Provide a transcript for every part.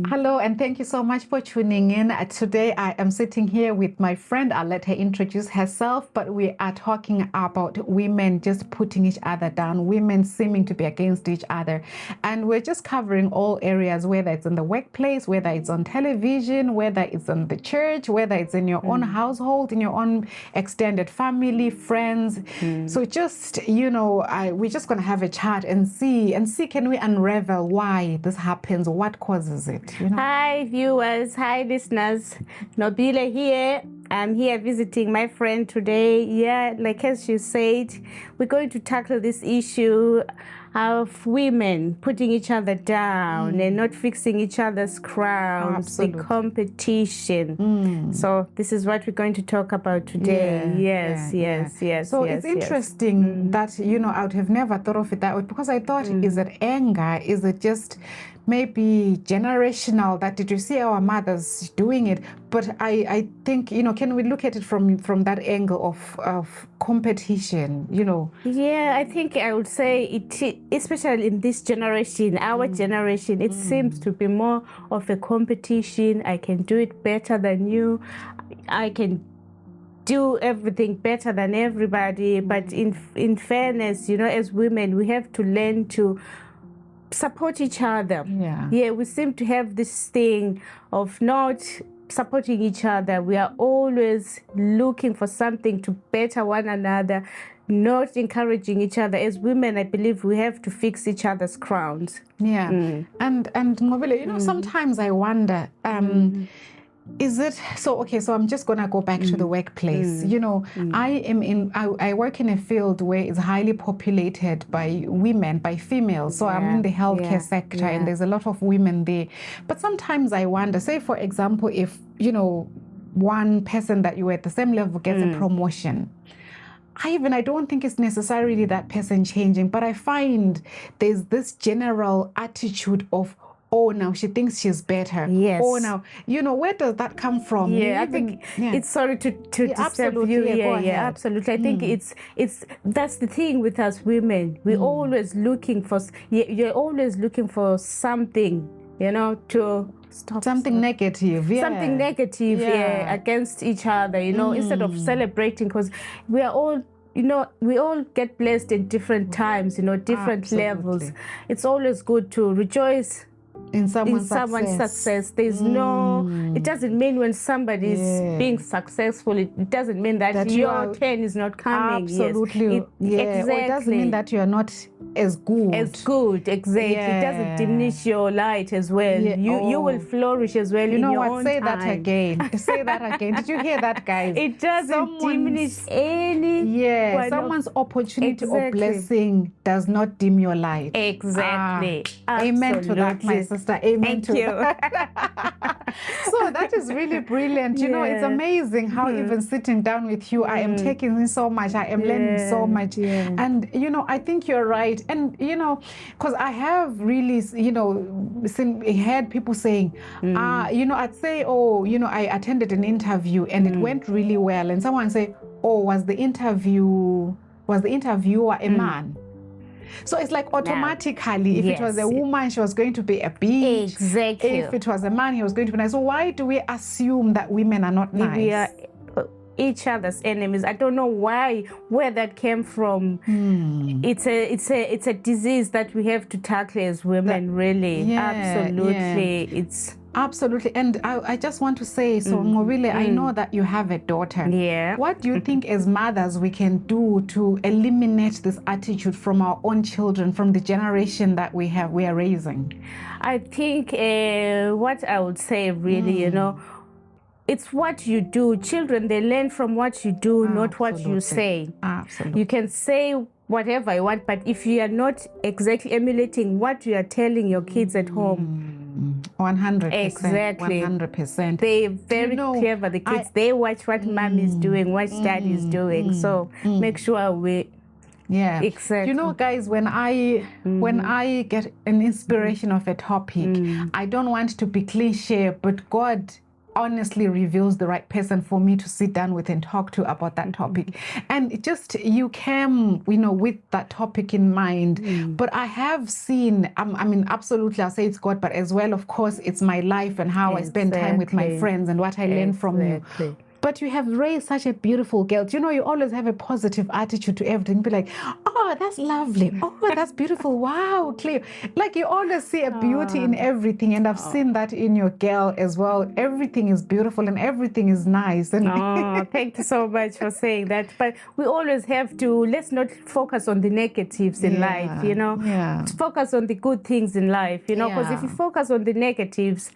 Hello, and thank you so much for tuning in. Today, I am sitting here with my friend. I'll let her introduce herself, but we are talking about women just putting each other down, women seeming to be against each other. And we're just covering all areas, whether it's in the workplace, whether it's on television, whether it's in the church, whether it's in your own household, in your own extended family, friends. So just, we're just going to have a chat and see, can we unravel why this happens, what causes it? Hi viewers, hi listeners. Nobile here. I'm here visiting my friend today. Yeah, like as she said, we're going to tackle this issue of women putting each other down and not fixing each other's crowns, the competition. So this is what we're going to talk about today. Yes. So it's interesting that, I would have never thought of it that way, because I thought, is it anger? Is it just maybe generational, that did you see our mothers doing it? But I think, can we look at it from that angle of competition, Yeah, I think I would say it, especially in this generation, our generation, it seems to be more of a competition. I can do it better than you. I can do everything better than everybody. But in fairness, as women, we have to learn to support each other. Yeah, we seem to have this thing of not supporting each other. We are always looking for something to better one another, not encouraging each other. As women, I believe we have to fix each other's crowns. And Mobile, sometimes I wonder, is it so? Okay, so I'm just gonna go back to the workplace. I work in a field where it's highly populated by women, by females. So I'm in the healthcare sector, and there's a lot of women there. But sometimes I wonder, say for example, if one person that you were at the same level gets a promotion, I don't think it's necessarily that person changing, but I find there's this general attitude of, oh, now she thinks she's better. Yes. Oh, now, where does that come from? I think it's sorry to disturb you. Absolutely. I think it's that's the thing with us women. We're always looking for. You're always looking for something, to stop something negative. Something negative against each other. Instead of celebrating, because we are all. We all get blessed in different times. Different levels. It's always good to rejoice in someone's success. There's it doesn't mean when somebody is being successful, it doesn't mean that your turn is not coming. Absolutely. Exactly. Or it doesn't mean that you're not as good. Exactly. It doesn't diminish your light as well. You will flourish as well in your own Say time. that again. Say that again. Did you hear that, guys? It doesn't diminish any someone's opportunity or blessing does not dim your light. Exactly. Amen to that, my sister. Amen. Thank you. That. So that is really brilliant. It's amazing how even sitting down with you, I am taking in so much. I am learning so much. And, I think you're right. And, because I have really, heard people saying, I'd say, I attended an interview and it went really well. And someone say, oh, was the interviewer a man? So it's like automatically, if it was a woman, she was going to be a bitch. Exactly. If it was a man, he was going to be nice. So why do we assume that women are not nice? We are each other's enemies. I don't know where that came from. It's a disease that we have to tackle as women. Really, absolutely. It's absolutely. And I just want to say, so Ngobile, I know that you have a daughter. Yeah. What do you think as mothers we can do to eliminate this attitude from our own children, from the generation that we are raising? I think what I would say really, it's what you do. Children, they learn from what you do, not what you say. Absolutely. You can say whatever you want, but if you are not exactly emulating what you are telling your kids at home, 100%. Exactly. 100%. They're very clever, the kids. They watch what mom is doing, what dad is doing. So make sure we... Yeah, exactly. Guys, when I get an inspiration of a topic, I don't want to be cliche, but God honestly reveals the right person for me to sit down with and talk to about that topic. And it just, you came, with that topic in mind. But I have seen, I mean, absolutely, I'll say it's God, but as well, of course, it's my life and how I spend time with my friends and what I learn from you. But you have raised such a beautiful girl. You always have a positive attitude to everything. Be like, oh, that's lovely. Oh, that's beautiful. Wow, clear. Like you always see a beauty in everything. And I've seen that in your girl as well. Everything is beautiful and everything is nice. And thank you so much for saying that. But we always have to, let's not focus on the negatives in life, Focus on the good things in life, because if you focus on the negatives,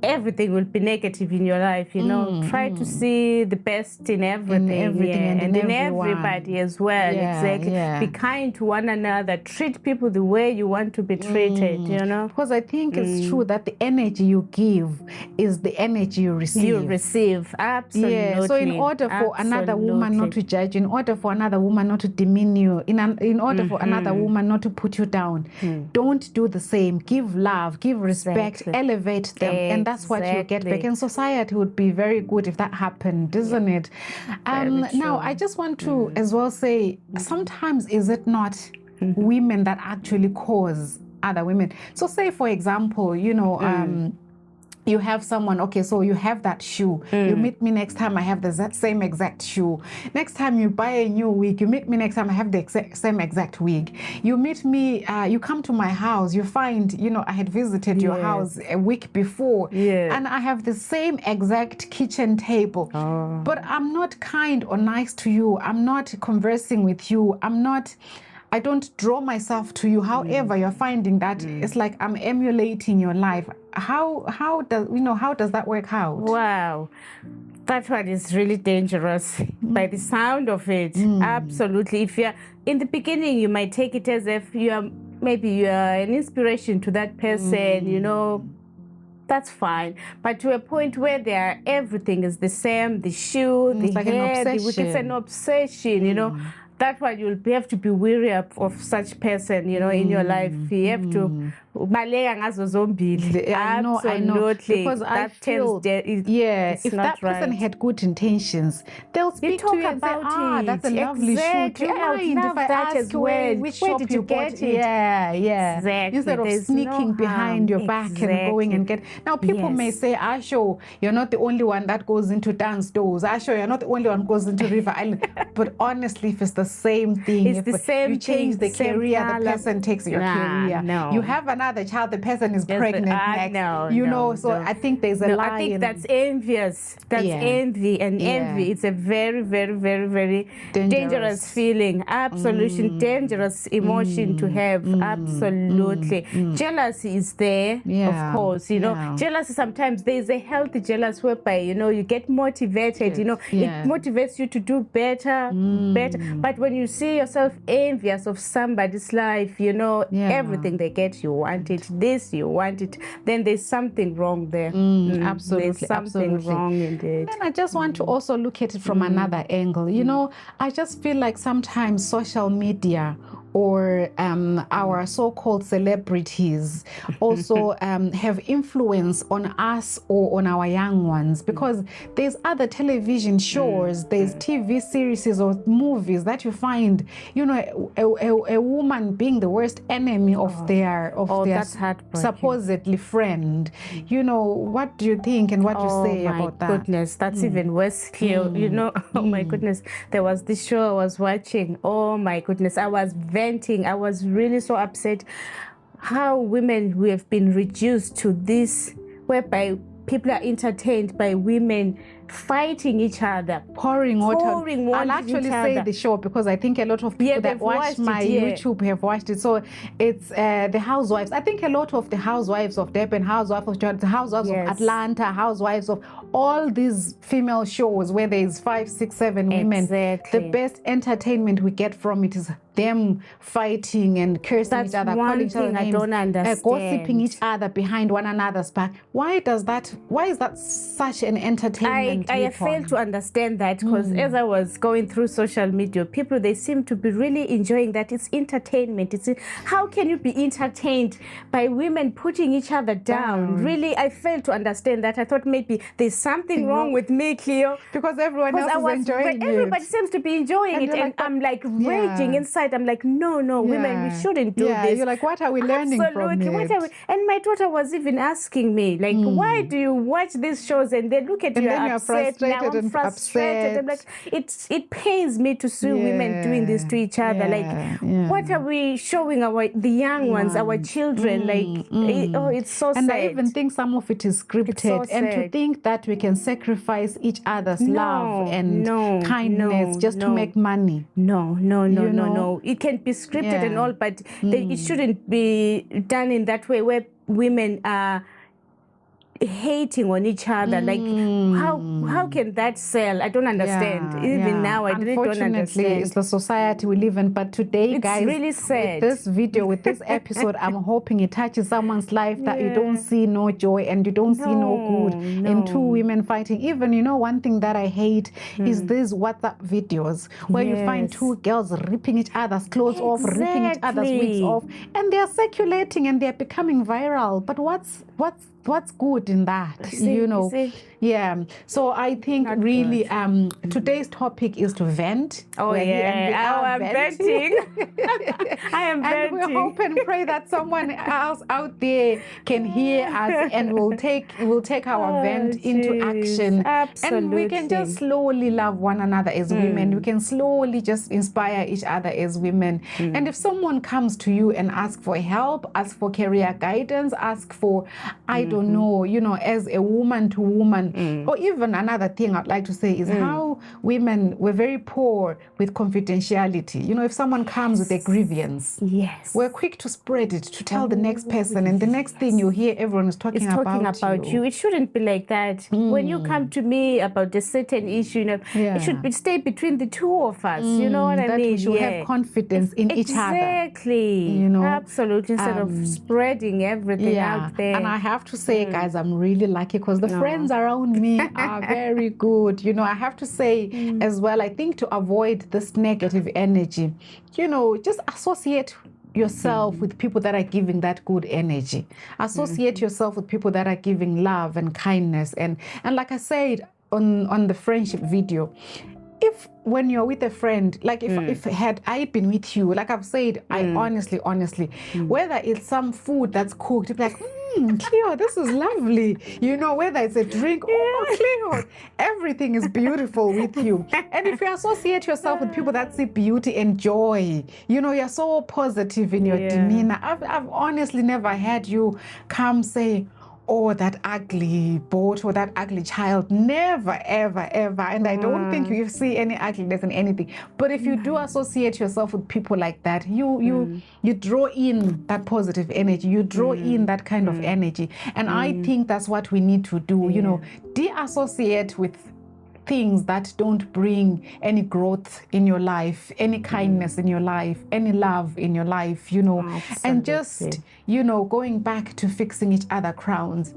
everything will be negative in your life, Try to see the best in everything, and in everybody as well. Exactly. Be kind to one another. Treat people the way you want to be treated, Because I think it's true that the energy you give is the energy you receive. Absolutely. So in order for another woman not to judge, in order for another woman not to demean you, in order for another woman not to put you down, don't do the same. Give love, give respect, elevate them, and that's what you get back. And society would be very good if that happened, isn't it? Now, I just want to as well say, sometimes is it not women that actually cause other women? So say, for example, you have someone, okay, so you have that shoe. You meet me next time, I have the same exact shoe. Next time you buy a new wig, you meet me next time, I have the same exact wig. You meet me, you come to my house, you find, I had visited your house a week before, and I have the same exact kitchen table. But I'm not kind or nice to you. I'm not conversing with you. I don't draw myself to you. However, you're finding that it's like I'm emulating your life. How does that work out? Wow, that one is really dangerous by the sound of it. Absolutely. If you're in the beginning, you might take it as if maybe you are an inspiration to that person. That's fine. But to a point where everything is the same, the shoe, the like hair, an obsession. It's an obsession, That one you'll have to be wary of such person, in your life. You have to I know. Because I feel, if that person had good intentions, they'll speak to you and say, that's a lovely shoe. Do you mind if I ask you which shop you bought it? Exactly. Instead of sneaking behind your back and going and get. Now, people may say, Asho, you're not the only one that goes into dance stores. Asho, you're not the only one who goes into River Island. But honestly, if it's the same thing, it's the same you change thing, the career, the person takes your career. No. You have another child, the person is pregnant next. So I think there's a lie. I think that's envious. That's envy, and envy. It's a very, very, very, very dangerous feeling. Absolutely dangerous emotion to have. Absolutely. Jealousy is there, of course. Jealousy, sometimes there's a healthy jealousy whereby, you get motivated, it motivates you to do better. But when you see yourself envious of somebody's life, everything they get, you want it. This, you want it. Then there's something wrong there. Absolutely. There's something wrong indeed. And I just want to also look at it from another angle. I just feel like sometimes social media or our so-called celebrities also have influence on us or on our young ones, because there's other television shows, there's TV series or movies that you find, a woman being the worst enemy of their supposedly friend. What do you think and what do you say about that? Oh my goodness, that's even worse here. Oh my goodness, there was this show I was watching. Oh my goodness, I was venting. I was really so upset how women who have been reduced to this, whereby people are entertained by women fighting each other, pouring water. I'll actually say the show because I think a lot of people that watch my YouTube have watched it. So it's the Housewives. I think a lot of the Housewives of Durban, Housewives of Johnson, Housewives of Atlanta, Housewives of all these female shows where there's 5, 6, 7 women. The best entertainment we get from it is them fighting and cursing each other, calling each other names, I don't understand. Gossiping each other behind one another's back. Why is that such an entertainment I failed to understand that, because as I was going through social media, people, they seem to be really enjoying that. It's entertainment. How can you be entertained by women putting each other down? Really, I failed to understand that. I thought maybe there's something wrong with me, Cleo, because everyone else is enjoying it. Everybody seems to be enjoying it, and like, I'm like raging inside. I'm like, no, women, we shouldn't do this. You're like, what are we learning from it? What are we? And my daughter was even asking me, like, why do you watch these shows and they look at you upset? Now I'm frustrated. I'm like, it pains me to see women doing this to each other. Like, what are we showing the young ones, our children? Like, it's so sad. And I even think some of it is scripted. So and to think that we can sacrifice each other's love and kindness just to make money. No. It can be scripted and all, but it shouldn't be done in that way where women are hating on each other. Like, how can that sell? I don't understand. Even now, I really don't understand. Unfortunately, it's the society we live in. But today, it's guys, really sad. With this video, with this episode, I'm hoping it touches someone's life that you don't see no joy and you don't see no good in two women fighting. Even, one thing that I hate is these WhatsApp videos where you find two girls ripping each other's clothes off, ripping each other's wigs off, and they're circulating and they're becoming viral. But what's good in that? Yeah. So I think not really today's topic is to vent. I'm venting. I am venting. And we hope and pray that someone else out there can hear us and will take our vent into action. Absolutely. And we can just slowly love one another as women. We can slowly just inspire each other as women. And if someone comes to you and asks for help, ask for career guidance, ask for, I don't know, as a woman to woman, or even another thing I'd like to say is how women were very poor with confidentiality. If someone comes with a grievance, we're quick to spread it, to tell the next person, and the next thing you hear, everyone is talking about you. It shouldn't be like that. When you come to me about a certain issue, it should stay between the two of us. You know what I mean? We should have confidence in each other. Exactly. Absolutely. Instead of spreading everything out there. And I have to say, guys, I'm really lucky because the friends around me are very good. I have to say as well, I think to avoid this negative energy, just associate yourself with people that are giving that good energy. Associate yourself with people that are giving love and kindness. And like I said on the friendship video, if when you're with a friend, like if had I been with you, like I've said, I honestly, whether it's some food that's cooked, you'd be like, Cleo, this is lovely. Whether it's a drink, Cleo, everything is beautiful with you. And if you associate yourself with people that see beauty and joy, you're so positive in your demeanor. I've honestly never had you come say, oh, that ugly boat or that ugly child. Never, ever, ever. And I don't think you see any ugliness in anything. But if you do associate yourself with people like that, you draw in that positive energy. You draw in that kind of energy. And I think that's what we need to do, de-associate with things that don't bring any growth in your life, any kindness in your life, any love in your life, and just, going back to fixing each other crowns.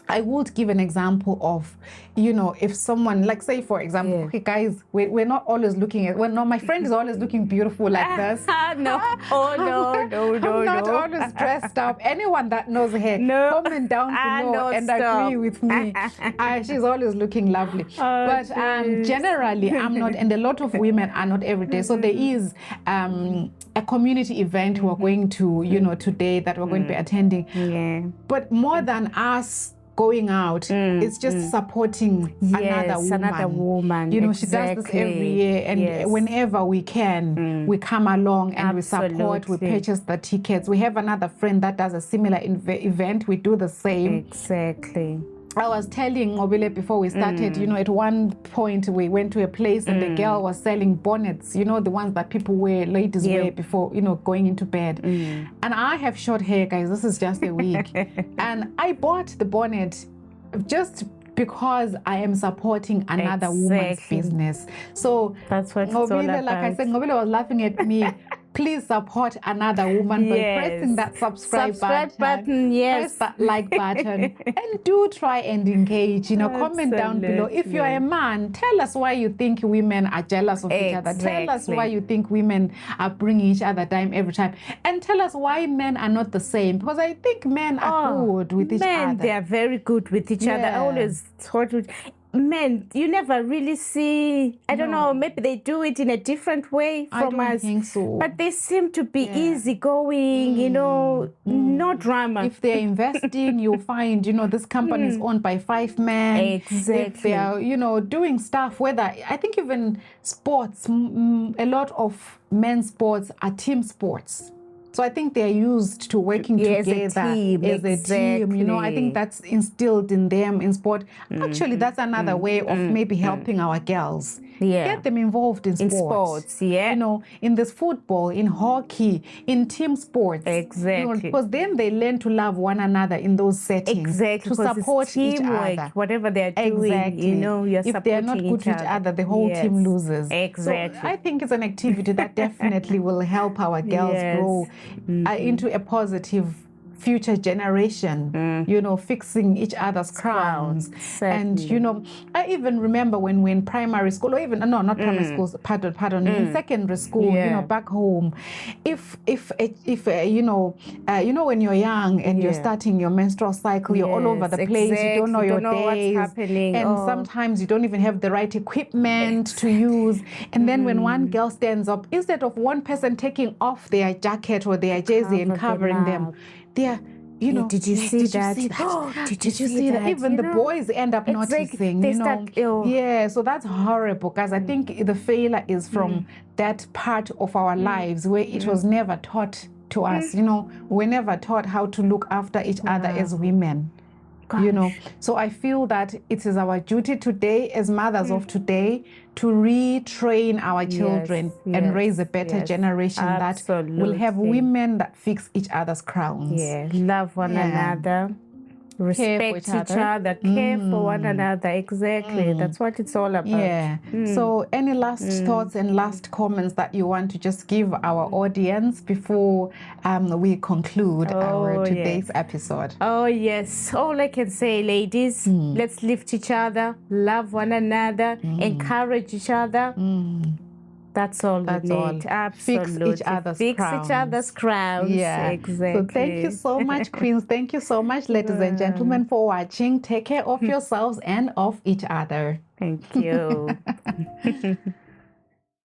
I would give an example of, if someone, like say for example, okay guys, we're not always looking at, my friend is always looking beautiful like this. No. I'm not always dressed up. Anyone that knows her, comment down below and agree with me. She's always looking lovely. But generally, I'm not, and a lot of women are not every day. So there is a community event we're going to, today that we're going to be attending. But more than us going out, it's just supporting another woman. She does this every year, and whenever we can, we come along and we support, we purchase the tickets. We have another friend that does a similar event. We do the same. Exactly. I was telling Ngobile before we started, at one point we went to a place and the girl was selling bonnets, the ones that people wear, ladies wear before, going into bed. And I have short hair, guys. This is just a wig. And I bought the bonnet just because I am supporting another woman's business. So that's what it's all about. Like I said, Ngobile was laughing at me. please support another woman by pressing that subscribe button. Yes. Press that like button. And do try and engage. Comment down below. If you are a man, tell us why you think women are jealous of each other. Tell us why you think women are bringing each other down every time. And tell us why men are not the same. Because I think men are good with each other. Men, they are very good with each other. I always thought men, you never really see, I don't know, maybe they do it in a different way from us. I don't think so. But they seem to be easygoing, no drama. If they're investing, you'll find, this company is owned by 5 men. Exactly. If they are, doing stuff, whether, I think even sports, a lot of men's sports are team sports. So I think they're used to working together as a team. I think that's instilled in them in sport. Actually, that's another way of maybe helping our girls. Get them involved in sports. In this football, in hockey, in team sports. Exactly. Because then they learn to love one another in those settings. Exactly. To support each other. Whatever they're doing, you're supporting if they're not good to each other, the whole team loses. Exactly. So I think it's an activity that definitely will help our girls grow into a positive future generation, fixing each other's crowns. And, I even remember when we're in primary school, or even, no, not primary schools, pardon, in secondary school, back home, if when you're young and you're starting your menstrual cycle, you're all over the place, you don't know your days, what's happening. And sometimes you don't even have the right equipment to use. And then when one girl stands up, instead of one person taking off their jacket or their jersey and covering them, they're, did you see that? Did you see that? Even the boys end up noticing, so that's horrible, because I think the failure is from that part of our lives where it was never taught to us. We're never taught how to look after each other as women. So I feel that it is our duty today as mothers of today to retrain our children and raise a better generation that will have women that fix each other's crowns. Love one another, respect each other, care for one another. Exactly. That's what it's all about. So any last thoughts and last comments that you want to just give our audience before we conclude our today's episode? Oh yes, all I can say, ladies, let's lift each other, love one another, encourage each other. That's all we need. Absolutely. Fix each other's crowns. Exactly. So thank you so much, Queens. Thank you so much, ladies and gentlemen, for watching. Take care of yourselves and of each other. Thank you.